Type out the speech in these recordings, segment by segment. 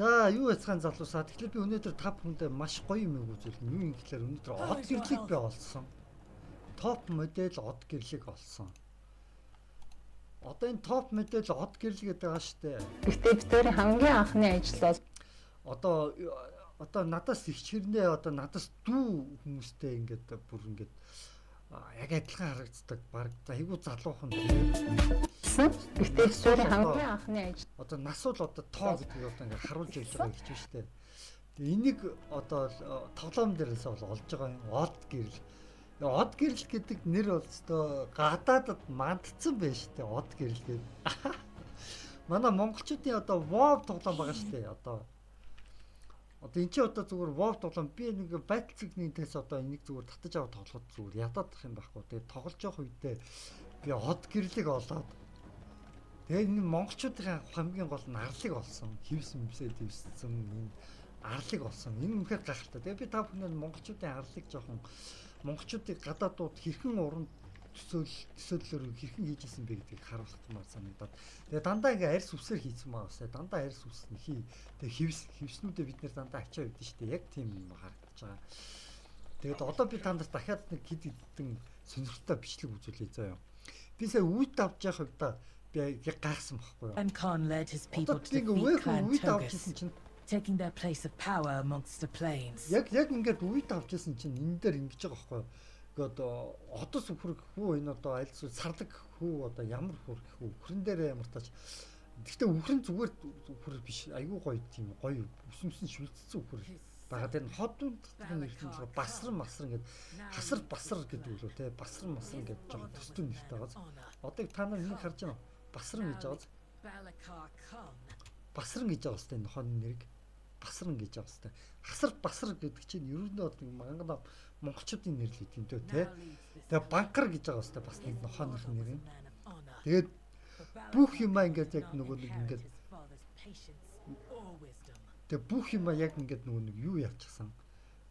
За юу яцхан залуусаа. Тэгэхээр би өнөөдөр та бүхэндээ маш гоё юм үзүүлнэ. Юу юм гэхээр өнөөдөр од гэрлийг би олсон. Топ модель од гэрлийг олсон. Одоо энэ топ модель од гэрэл гэдэг байгаа штэ. Гэхдээ бид тэрийн хамгийн анхны ажил бол одоо надаас их чирнээ одоо надаас дүү хүмүүстэй ингээд бүр ингээд яг адилхан харагддаг. Бараг за айгу залуухан тийм. Гэхдээ бид тэрийн хамгийн анхны ажил. Одоо нас бол одоо тоо гэдэг одоо ингээд харуулж явж байгаа гэж байна штэ. Тэгээ энийг одоо тоглоом дээрээс бол олж байгаа юм. Од гэрэл. Од гэрэл гэдэг нэр бол өстой гадаадд мандцсан байна штэ. Од гэрэл гэдэг. Манай монголчуудын одоо WoW тоглоом байгаа штэ. Одоо энэ чи одоо зүгээр WoW тоглоом би нэг байтал цэгнээс одоо энийг зүгээр татаж аваад тоглоход зүгээр ядаадах юм байхгүй. Тэгээ тоглож явах үедээ би од гэрлийг олоод тэгээ энэ монголчуудын хамгийн гол нь арлыг олсон. Хивсэн дэвссэн энэ арлыг олсон. Энэ үнэхээр гайхалтай. Тэгээ би та бүхэн монголчуудын арлыг жоохон монголчуудыг гадаадууд хэрхэн уран төсөөллөөр хэрхэн хийжсэн бэ гэдгийг харуулмаар санагдаад. Тэгээ дандаа ингээ арьс үсээр хийсэн маа басаа. Дандаа арьс үс нөхий. Тэгээ хивснүүдээ бид нэр дандаа ачаа өгдөн штэ. Яг тийм юм харагдаж байгаа. Тэгээд одоо би танд дахиад нэг хэд хэдэн сонирхолтой бичлэг үзүүлээ заяа. Би сая үйд авч явах хувьдаа би яг гайхсан байхгүй юу? And Khan led his people to defeat Clan Togus, taking their place of power amongst the plains. Яг ингээд үйд авч ирсэн чинь энэ дээр ингэж байгаа байхгүй юу? Одоо одос үхрэх хүү энэ одоо аль сардаг хүү одоо ямар хүрэх хүү үхрэн дээр ямар тач гэхдээ үхрэн зүгээр үхэр биш айгүй гоё тийм гоё өсөмсөн шүлцсэн үхэр багад энэ хотууд нэртэй басран ингээд хасар басар гэдэг үү те басран масран гэдэг жоо төстөө нэртэй байгаа. Одоо та нар энийг харж байна уу? Басран гэж байгаа. Басран гэж байгаа хэвээр энэ хон нэрийг басран гэж байгаа хэвээр. Хасар басар гэдэг чинь ерөнхийдөө мангана монголчуудын нэр л гэдэг юм дөө те. Тэгээ банкар гэж байгаа хэвээр бас нэг нохооных нэр юм. Тэгээд бүх юмаа ингээд яг нөгөө нэг ингээд тэгээ бүх юмаа яг ингээд нөгөө нэг юу явчихсан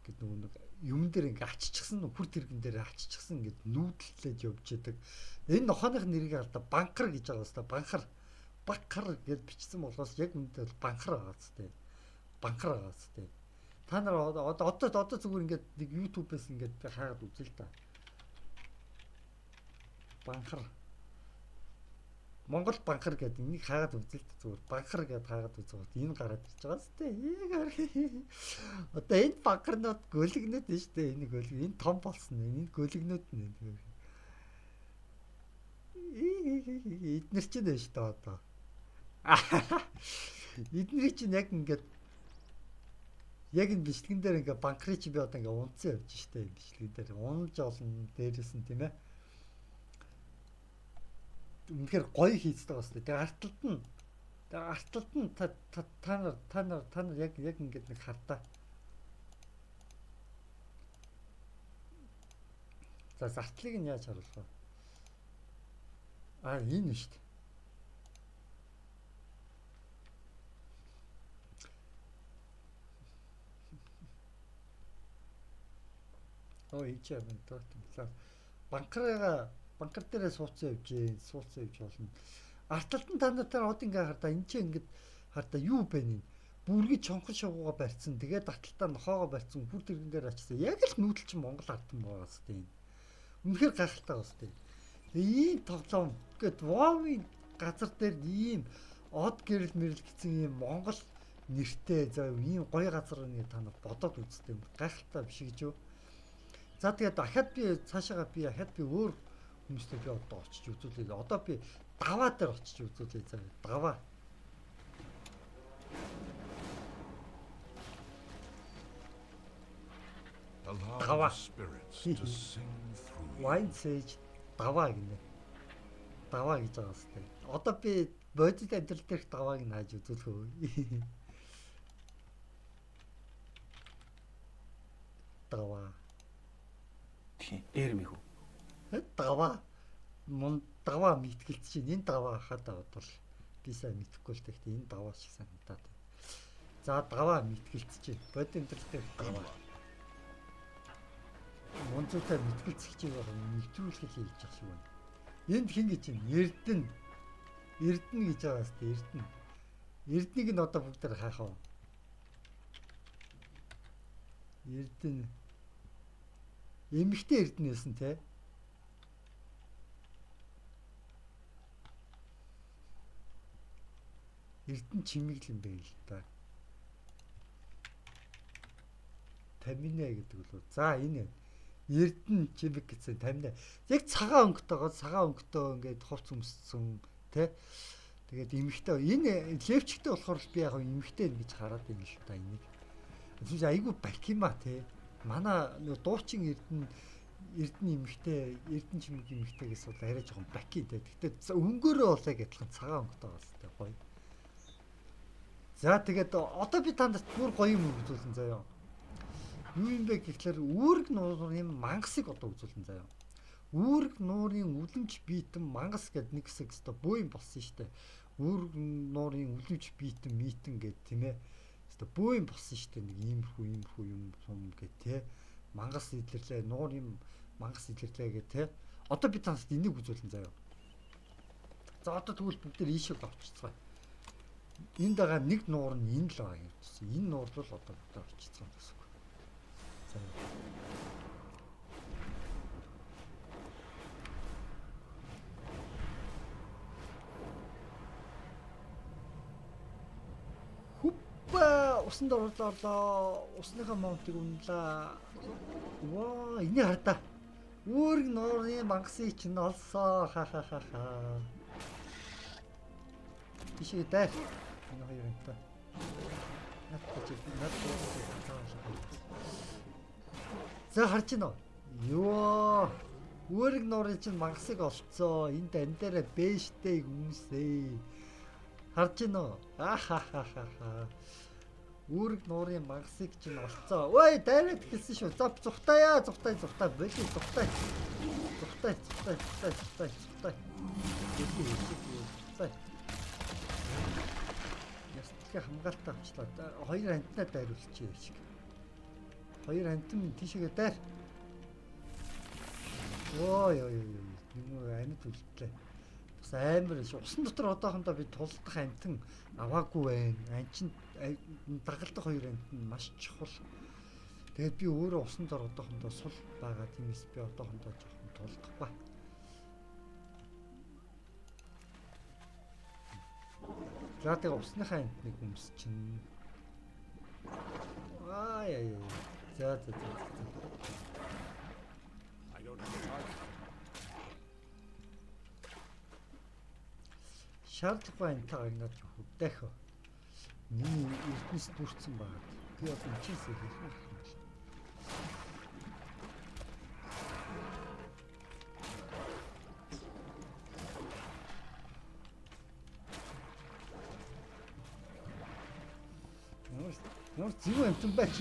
гэд нөгөө нэг юм дээр ингээд аччихсан нөхөр тэрэгэн дээр аччихсан ингээд нүүдэллээд явж яадаг. Энэ нохооных нэрийг алдаа банкар гэж байгаа хэвээр банкар гэж бичсэн болохоос яг үүндээ банкар байгаа хэвээр. Банкар байгаа хэвээр. Та нар одоо зүгээр ингээд нэг YouTube-ээс ингээд би хаагаад үзье л да. Банкар. Монгол банкар гэдэг энийг хаагаад үзье л да зүгээр. Банкар гэдээ хаагаад үзвэл энэ гараад ирж байгаа сте. Одоо энэ банкарнууд гөлгнөд нь штэ. Энэ гөлг энэ том болсон. Энэ гөлгнөд нь. Эднэр чинь дээ штэ одоо. Эднэр чинь яг ингээд яг энэ бичлэгэн дээр ингээ банкрич би одоо ингээ унцсан явж штэ энэ бичлэгэн дээр унж олон дээрээс нь тийм ээ. Үнэхээр гоё хийцдэг бас тийм. Тэгээ арталт нь та нар яг ингээд нэг хардаа. За зартлыг нь яаж харуулах вэ? Энэ штэ. Ийчээ байна тоо. Банкар дээрээ сууцсан явж болно. Арталт нь та нартай од ингээ хардаа энэ чинь ингээд хардаа юу бэ нэ? Бүргий чонхон шугуугаа барьцсан. Тэгээд арталтаа нохоогоо барьцсан. Бүр тэрэгэн дээр ачсан. Яг л нүүдэл чинь Монгол ардсан байгаас тийм. Үнэхээр гайхалтай бас тийм. Ийм тоглоом гээд WoW-ийн газар дээр ийм од гэрэл мэрэл гэсэн ийм Монгол нэртэй зав ийм гоё газар нэг та нар бодоод үзтээ. Гайхалтай биш гэж юу? За тэгээд дахиад би цаашаага өөр хүмүүстэй би одоо очиж үзүүлээ. Одоо би даваа дээр очиж үзүүлээ заа. Даваа. Даваа. Wine Sage даваа гинэ. Даваа гэж байгаа хэвээр. Одоо би бодит амьдрал дээрх давааг нь хааж үзүүлэх үү. Даваа. Дээр мэх үү? Даваа мэтгэлц чинь энэ даваа хахад бол би сайн мэдэхгүй л гэхдээ энэ даваа шиг санагдаад байна. За даваа мэтгэлц чинь бодит амьдрал дээр даваа. Монцтой мэтгэлцэх чинь нэвтрүүлэх хийж явах шиг байна. Энд хин гэж чинь Эрдэнэ гэж байгаа хэвээр Эрдэнэ. Эрднийг нь одоо бүгдээр хаах уу? Эрдэнэ. Эмэгтэй эрдэнэ байсан те. Эрдэнэ чимэг л юм бэ л да. Таминэ гэдэг бол. За энэ Эрдэнэ чимэг гэсэн таминэ. Яг цагаан өнгөтэйгоо ингээд хувц өмссөн те. Тэгээд эмэгтэй энэ левчгтэй болохоор би яг эмэгтэй гэж хараад байна л да энийг. Тэгвэл айгүй бакима те. Манай нөө дуучин Эрдэнэ эмэгтэй, Эрдэнэ чимэг эмэгтэйгээс бол арай жоохон баки те. Гэтэ өнгөөрөө бол яг адилхан цагаан өнгөтэй байгаас те гоё. За тэгээд одоо би танд бүр гоё юм үзүүлэн заяа. Юу юм бэ гэхлээр үүрэг нуурын мангасыг одоо үзүүлэн заяа. Үүрэг нуурын үлэмж биетэн мангас гэдэг нэг хэсэг өстой бөө юм болсон шүү дээ. Үүрэг нуурын үлэмж биетэн митэн гэдэг тийм ээ. Өстой бөө юм болсон шүү дээ. Нэг иймэрхүү юм сум гэдэг те. Мангас илэрлээ, нуурын мангас илэрлээ гэдэг те. Одоо би танд энийг үзүүлэн заяа. За одоо тэгвэл бүгд ийшээ авчихцгаая. Энд байгаа нэг нуур нь энэ л байгаа юм чинь. Энэ нуур л одоо бүгд авчихсан гэсэн үг. За. Хупа усанд орлоо. Усныхаа маунтыг унлаа. Ваа, энийг хардаа. Үүрэг нуурын мангасыг чинь олсоо. Ха. Ишээ дээр. Энэ хоёр энтэй. За харж байна уу? Йоо. Үүрэг нуурын чинь мангасыг олцоо. Энд амдаараа бэштэй хүмүүсээ. Харж байна уу? Ахахахаха. Үүрэг нуурын мангасыг чинь олцоо. Ой, дайраад хэлсэн шүү. За зүхтаяа, зүхтай. Боли зүхтай. Зүхтай. Ястгээ хамгаалалтаа авчлаа. Хоёр амтнаа дайруулчих шиг. Хоёр амтэн тийшээгээ дайр. Ой. Нэг амьд үлдлээ. Бас амар шүү. Усан дотор одоохондоо би тулдах амтэн аваагүй байна. Анчин дагалдах хоёр амтэн маш чухал. Тэгээд би өөрөө усан дор одоохондоо сул байгаа. Тиймээс би одоохондоо жоохон тулдахгүй. За тэгээ усныхаа амтныг өмс чинь. Яа. За. Шаардлагагүй амтаа агнаад хөдөх. Миний эрдэнэс бүрдсэн байна. Би одоо энэчээсээ хэлэх юм байна. Ямар зөв амтан байч.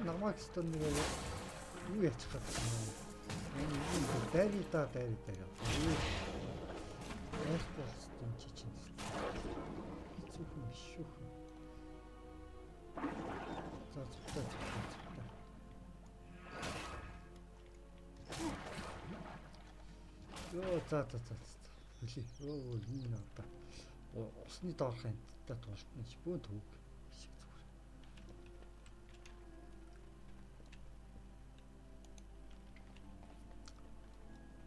Намайг стон нэг юу яачих вэ? Энэ дайраа. Яаж болсон чинь. Зөвхөн биш шүү. За зөвхөн. Йоо за. Хөлий. Энэ одоо усны доорх амттай тултна ч бөө төг шиг зүгээр.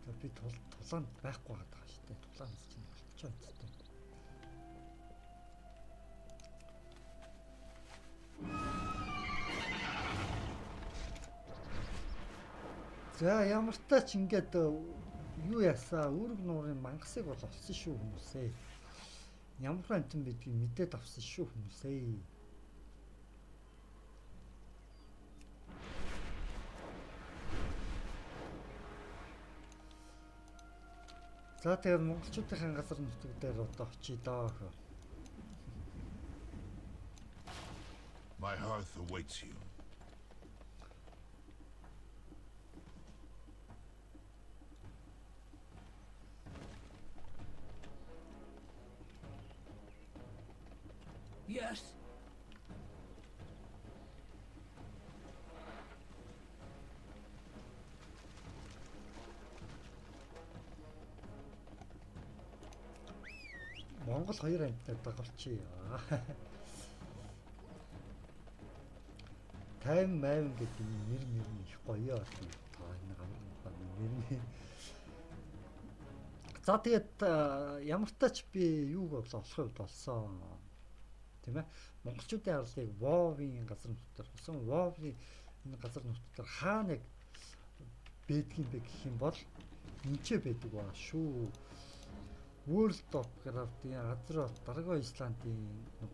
За би тулаанд байхгүй байгаа шүү дээ. Тулаанд чинь болчихоо гэдэг. За ямар ч тач ингээд юу ясаа үүрэг нуурын мангасыг бол олсон шүү хүмүүсээ. Ямар амтан бидгийг мэдээд авсан шүү хүмүүсээ. За тэгээд монголчуудын газар нутаг дээр одоо очие даа. My hearth awaits you. Yes. Монгол 2 амтнаа дагавчи. Тайм майм гэдэг нэр их гоё болсон. Та энэ нэр. За тэгээд ямар ч тач би юуг олохын хувьд болсон. Тийм ээ. Монголчуудын арлыг WoW-ийн газар нутгаар болсон. WoW-ийн энэ газар нутгаар хаана яг байдгийн бэ гэх юм бол энчээ байдаг ба шүү. World of Warcraft-ийн Azeroth, Dragon Island-ийн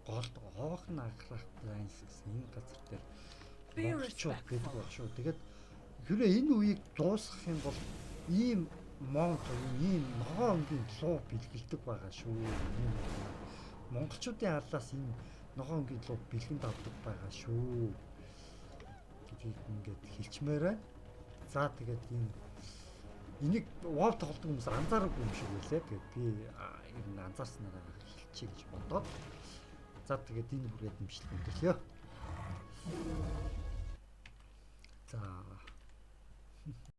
голд Oaken Aircraft Lines гэсэн энэ газар дээр монголчууд байдаг ба шүү. Тэгээд хэрвээ энэ үеийг дуусгах юм бол ийм ийм ногоон өнгийн луу бэлгэлдэг байгаа шүү. Монголчуудын арлаас ийм ногоон өнгийн луу бэлгэнд авдаг байгаа шүү. Гэдгийг ингээд хэлчмээр байна. За тэгээд энийг WoW тоглодог хүмүүс анзаараагүй юм шиг байлаа. Тэгээд би ер нь анзаарснараа хэлчихье гэж бодоод. За тэгээд энэ бүрээд имжлэг өндөрлөө.